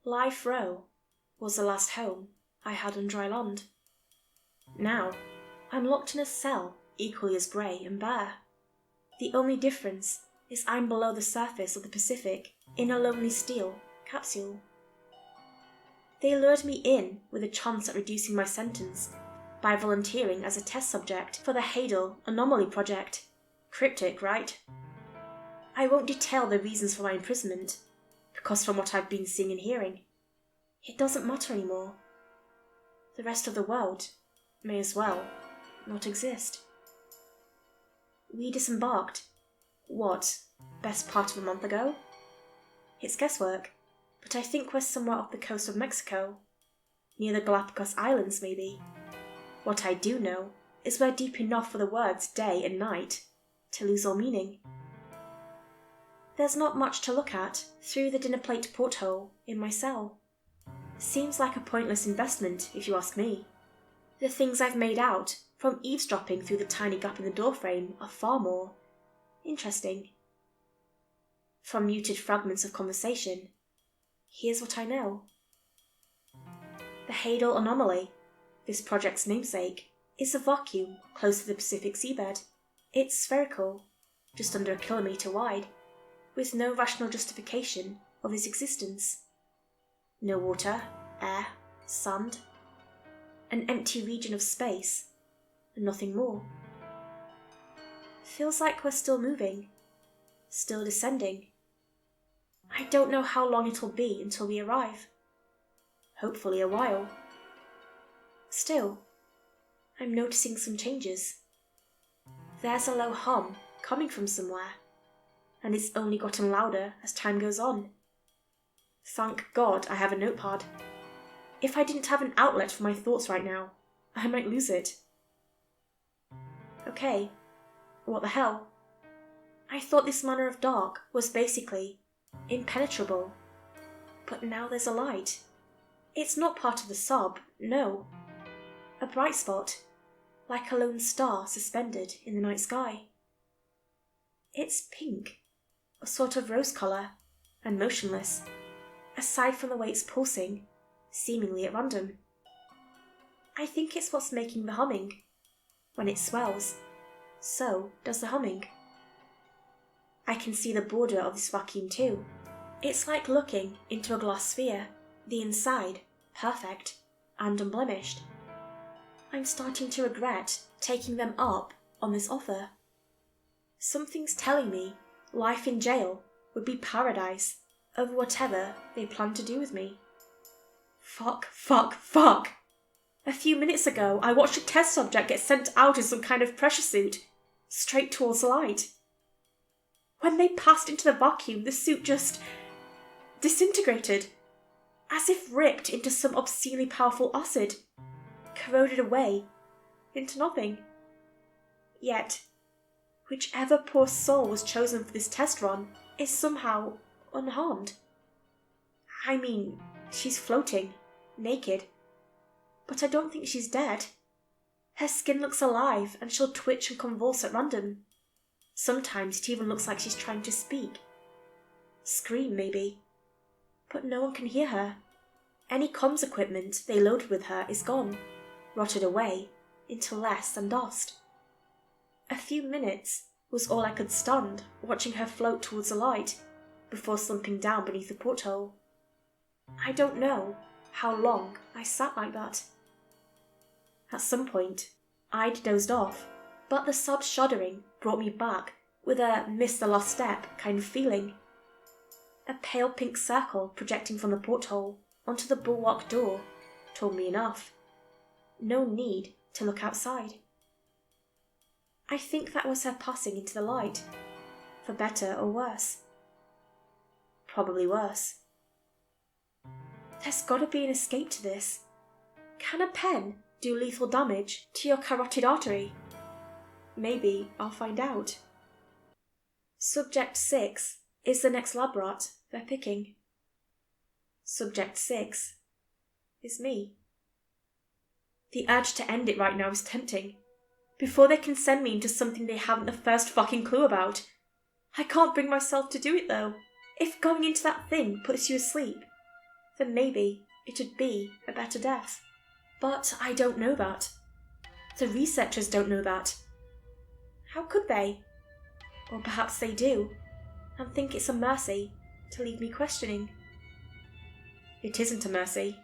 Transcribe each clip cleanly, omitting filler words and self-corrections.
Life Row was the last home I had on dry land. Now, I'm locked in a cell equally as grey and bare. The only difference is I'm below the surface of the Pacific in a lonely steel capsule. They lured me in with a chance at reducing my sentence by volunteering as a test subject for the Hadal Anomaly Project. Cryptic, right? I won't detail the reasons for my imprisonment, because from what I've been seeing and hearing, it doesn't matter anymore. The rest of the world may as well not exist. We disembarked, best part of a month ago? It's guesswork, but I think we're somewhere off the coast of Mexico, near the Galapagos Islands maybe. What I do know is we're deep enough for the words day and night to lose all meaning. There's not much to look at through the dinner plate porthole in my cell. Seems like a pointless investment, if you ask me. The things I've made out from eavesdropping through the tiny gap in the doorframe are far more interesting. From muted fragments of conversation, here's what I know. The Hadal Anomaly, this project's namesake, is a vacuum close to the Pacific seabed. It's spherical, just under a kilometre wide, with no rational justification of its existence. No water, air, sand. An empty region of space, and nothing more. Feels like we're still moving, still descending. I don't know how long it'll be until we arrive. Hopefully a while. Still, I'm noticing some changes. There's a low hum coming from somewhere, and it's only gotten louder as time goes on. Thank God I have a notepad. If I didn't have an outlet for my thoughts right now, I might lose it. Okay, what the hell? I thought this manner of dark was basically impenetrable, but now there's a light. It's not part of the sub, no. A bright spot, like a lone star suspended in the night sky. It's pink, a sort of rose colour, and motionless, aside from the way it's pulsing, seemingly at random. I think it's what's making the humming. When it swells, so does the humming. I can see the border of this vacuum too. It's like looking into a glass sphere, the inside perfect and unblemished. I'm starting to regret taking them up on this offer. Something's telling me life in jail would be paradise over whatever they plan to do with me. Fuck. A few minutes ago, I watched a test subject get sent out in some kind of pressure suit, straight towards the light. When they passed into the vacuum, the suit just disintegrated, as if ripped into some obscenely powerful acid, corroded away into nothing. Yet, whichever poor soul was chosen for this test run is somehow unharmed. I mean, she's floating, naked, but I don't think she's dead. Her skin looks alive and she'll twitch and convulse at random. Sometimes it even looks like she's trying to speak. Scream, maybe. But no one can hear her. Any comms equipment they loaded with her is gone, rotted away into less than dust. A few minutes was all I could stand watching her float towards the light before slumping down beneath the porthole. I don't know how long I sat like that. At some point, I'd dozed off, but the sub shuddering brought me back with a miss the last step kind of feeling. A pale pink circle projecting from the porthole onto the bulwark door told me enough. No need to look outside. I think that was her passing into the light, for better or worse. Probably worse. There's gotta be an escape to this. Can a pen do lethal damage to your carotid artery? Maybe I'll find out. Subject 6 is the next lab rat they're picking. Subject 6 is me. The urge to end it right now is tempting. Before they can send me into something they haven't the first fucking clue about. I can't bring myself to do it though. If going into that thing puts you asleep, then maybe it'd be a better death. But I don't know that. The researchers don't know that. How could they? Or perhaps they do, and think it's a mercy to leave me questioning. It isn't a mercy.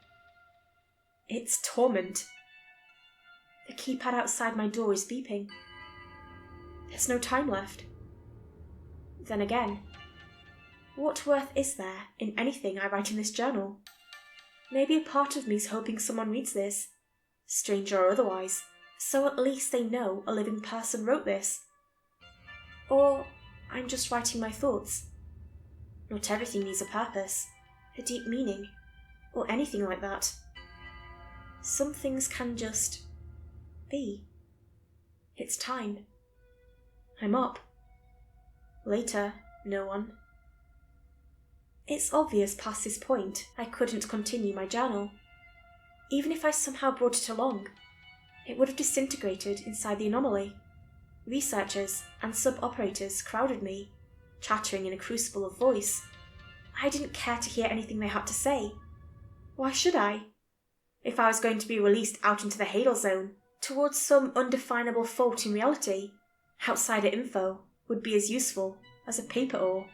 It's torment. The keypad outside my door is beeping. There's no time left. Then again, what worth is there in anything I write in this journal? Maybe a part of me's hoping someone reads this, stranger or otherwise, so at least they know a living person wrote this. Or I'm just writing my thoughts. Not everything needs a purpose, a deep meaning, or anything like that. Some things can just be. It's time. I'm up. Later, no one. It's obvious past this point I couldn't continue my journal. Even if I somehow brought it along, it would have disintegrated inside the anomaly. Researchers and sub-operators crowded me, chattering in a crucible of voice. I didn't care to hear anything they had to say. Why should I? If I was going to be released out into the Hadal Zone, towards some undefinable fault in reality, outsider info would be as useful as a paper ore.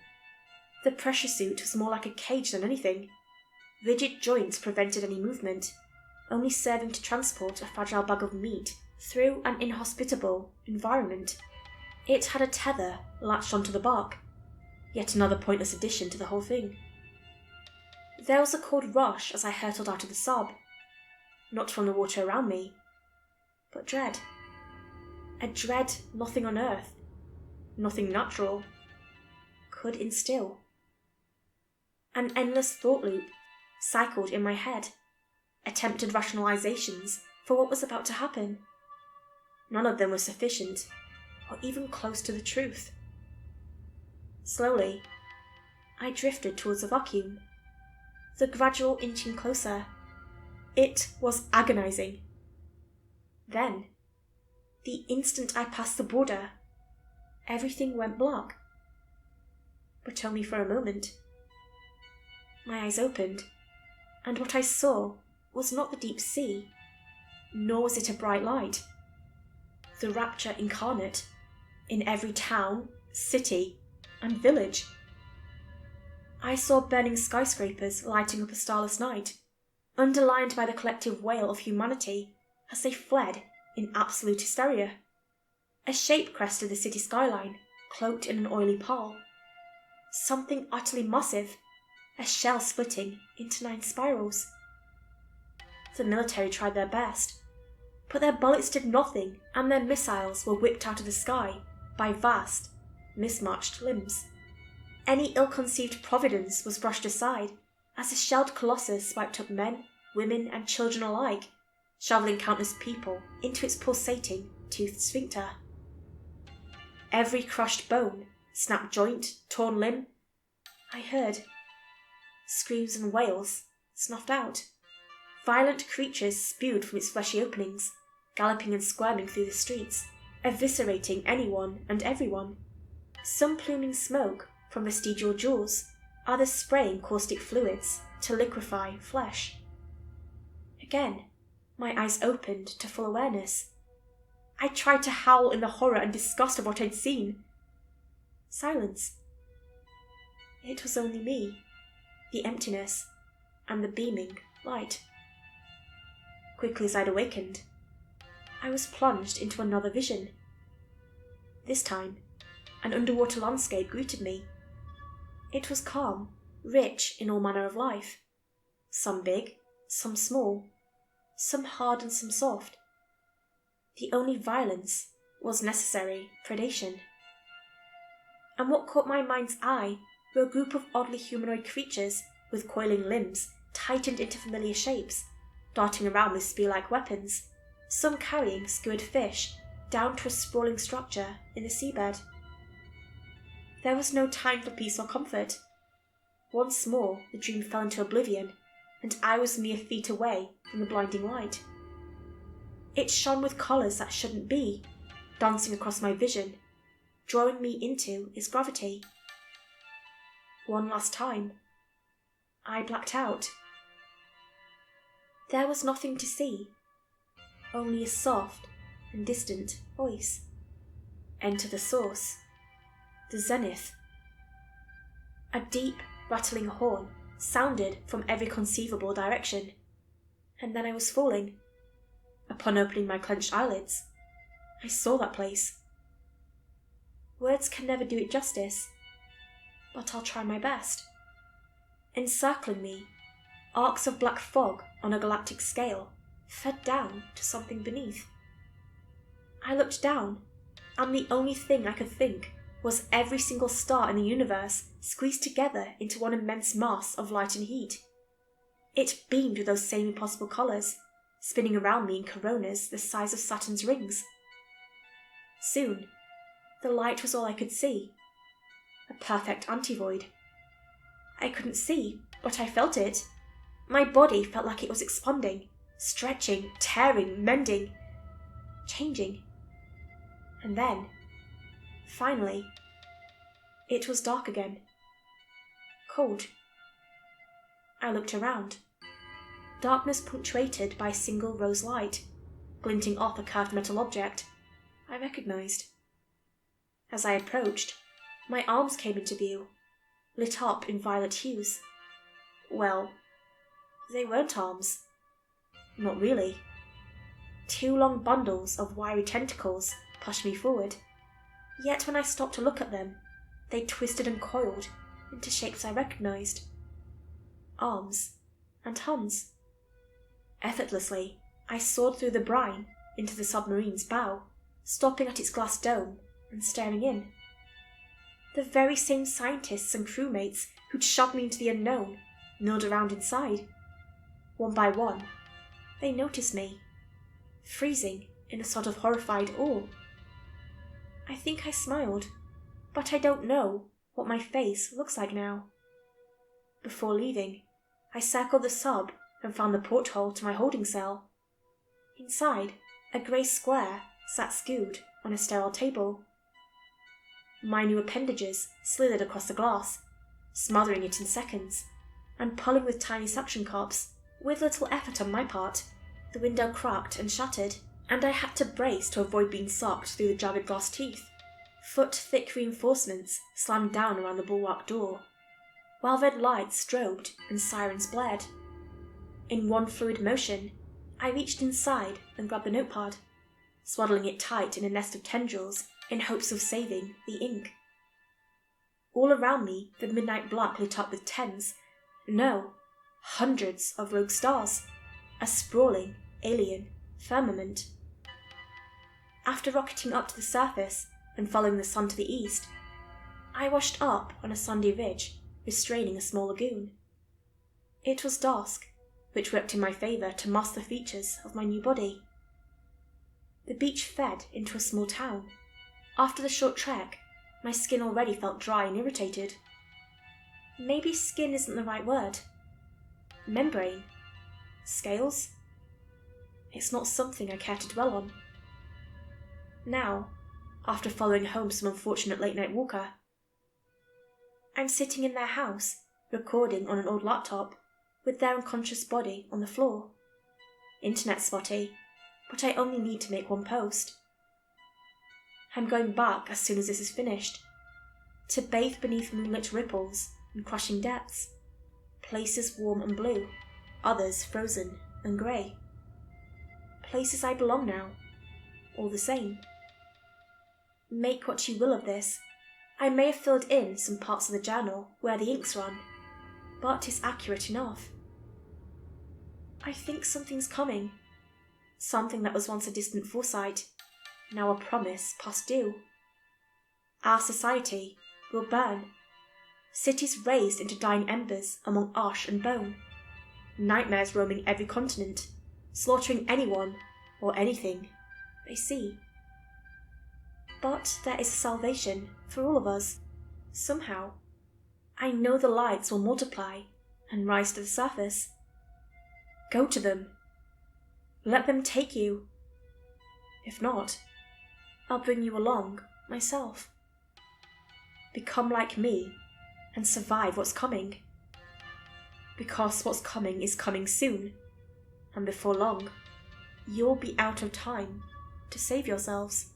The pressure suit was more like a cage than anything. Rigid joints prevented any movement, only serving to transport a fragile bag of meat through an inhospitable environment. It had a tether latched onto the bark, yet another pointless addition to the whole thing. There was a cold rush as I hurtled out of the sub, not from the water around me, but dread. A dread nothing on earth, nothing natural, could instill. An endless thought loop cycled in my head, attempted rationalizations for what was about to happen. None of them were sufficient, or even close to the truth. Slowly, I drifted towards a vacuum, the gradual inching closer. It was agonizing. Then, the instant I passed the border, everything went black. But only for a moment. My eyes opened, and what I saw was not the deep sea, nor was it a bright light. The rapture incarnate, in every town, city, and village. I saw burning skyscrapers lighting up a starless night, underlined by the collective wail of humanity as they fled in absolute hysteria. A shape crested the city skyline, cloaked in an oily pall. Something utterly massive, a shell splitting into 9 spirals. The military tried their best, but their bullets did nothing, and their missiles were whipped out of the sky by vast, mismatched limbs. Any ill-conceived providence was brushed aside as the shelled colossus swiped up men, women, and children alike, shoveling countless people into its pulsating, toothed sphincter. Every crushed bone, snapped joint, torn limb, I heard. Screams and wails snuffed out. Violent creatures spewed from its fleshy openings, galloping and squirming through the streets, eviscerating anyone and everyone. Some pluming smoke from vestigial jaws, others spraying caustic fluids to liquefy flesh. Again, my eyes opened to full awareness. I tried to howl in the horror and disgust of what I'd seen. Silence. It was only me, the emptiness, and the beaming light. Quickly as I'd awakened, I was plunged into another vision. This time, an underwater landscape greeted me. It was calm, rich in all manner of life. Some big, some small, some hard and some soft. The only violence was necessary predation. And what caught my mind's eye were a group of oddly humanoid creatures with coiling limbs tightened into familiar shapes, darting around with spear-like weapons, some carrying skewered fish down to a sprawling structure in the seabed. There was no time for peace or comfort. Once more the dream fell into oblivion, and I was mere feet away from the blinding light. It shone with colours that shouldn't be, dancing across my vision, drawing me into its gravity. One last time, I blacked out, There was nothing to see, only a soft and distant voice. Enter the source, the zenith. A deep, rattling horn sounded from every conceivable direction, and then I was falling. Upon opening my clenched eyelids, I saw that place. Words can never do it justice, but I'll try my best. Encircling me, arcs of black fog on a galactic scale fed down to something beneath. I looked down, and the only thing I could think was every single star in the universe squeezed together into one immense mass of light and heat. It beamed with those same impossible colours, spinning around me in coronas the size of Saturn's rings. Soon, the light was all I could see, a perfect antivoid. I couldn't see, but I felt it. My body felt like it was expanding, stretching, tearing, mending, changing. And then, finally, it was dark again. Cold. I looked around. Darkness punctuated by a single rose light, glinting off a curved metal object I recognised. As I approached, my arms came into view, lit up in violet hues. Well, they weren't arms. Not really. 2 long bundles of wiry tentacles pushed me forward. Yet when I stopped to look at them, they twisted and coiled into shapes I recognised. Arms and hands. Effortlessly, I soared through the brine into the submarine's bow, stopping at its glass dome and staring in. The very same scientists and crewmates who'd shoved me into the unknown milled around inside. One by one, they noticed me, freezing in a sort of horrified awe. I think I smiled, but I don't know what my face looks like now. Before leaving, I circled the sub and found the porthole to my holding cell. Inside, a grey square sat skewed on a sterile table. My new appendages slithered across the glass, smothering it in seconds, and pulling with tiny suction cups. With little effort on my part, the window cracked and shattered, and I had to brace to avoid being sucked through the jagged glass teeth. Foot-thick reinforcements slammed down around the bulwark door, while red lights strobed and sirens blared. In one fluid motion, I reached inside and grabbed the notepad, swaddling it tight in a nest of tendrils in hopes of saving the ink. All around me, the midnight black lit up with tens, no, hundreds of rogue stars, a sprawling, alien firmament. After rocketing up to the surface and following the sun to the east, I washed up on a sandy ridge, restraining a small lagoon. It was dusk, which worked in my favour to mask the features of my new body. The beach fed into a small town. After the short trek, my skin already felt dry and irritated. Maybe skin isn't the right word. Membrane? Scales? It's not something I care to dwell on. Now, after following home some unfortunate late-night walker, I'm sitting in their house, recording on an old laptop, with their unconscious body on the floor. Internet spotty, but I only need to make one post. I'm going back as soon as this is finished, to bathe beneath moonlit ripples and crushing depths, places warm and blue, others frozen and grey. Places I belong now, all the same. Make what you will of this. I may have filled in some parts of the journal where the inks run, but it's accurate enough. I think something's coming. Something that was once a distant foresight, now a promise past due. Our society will burn. Cities razed into dying embers among ash and bone. Nightmares roaming every continent, slaughtering anyone or anything they see. But there is salvation for all of us. Somehow, I know the lights will multiply and rise to the surface. Go to them. Let them take you. If not, I'll bring you along myself. Become like me and survive what's coming. Because what's coming is coming soon, and before long, you'll be out of time to save yourselves.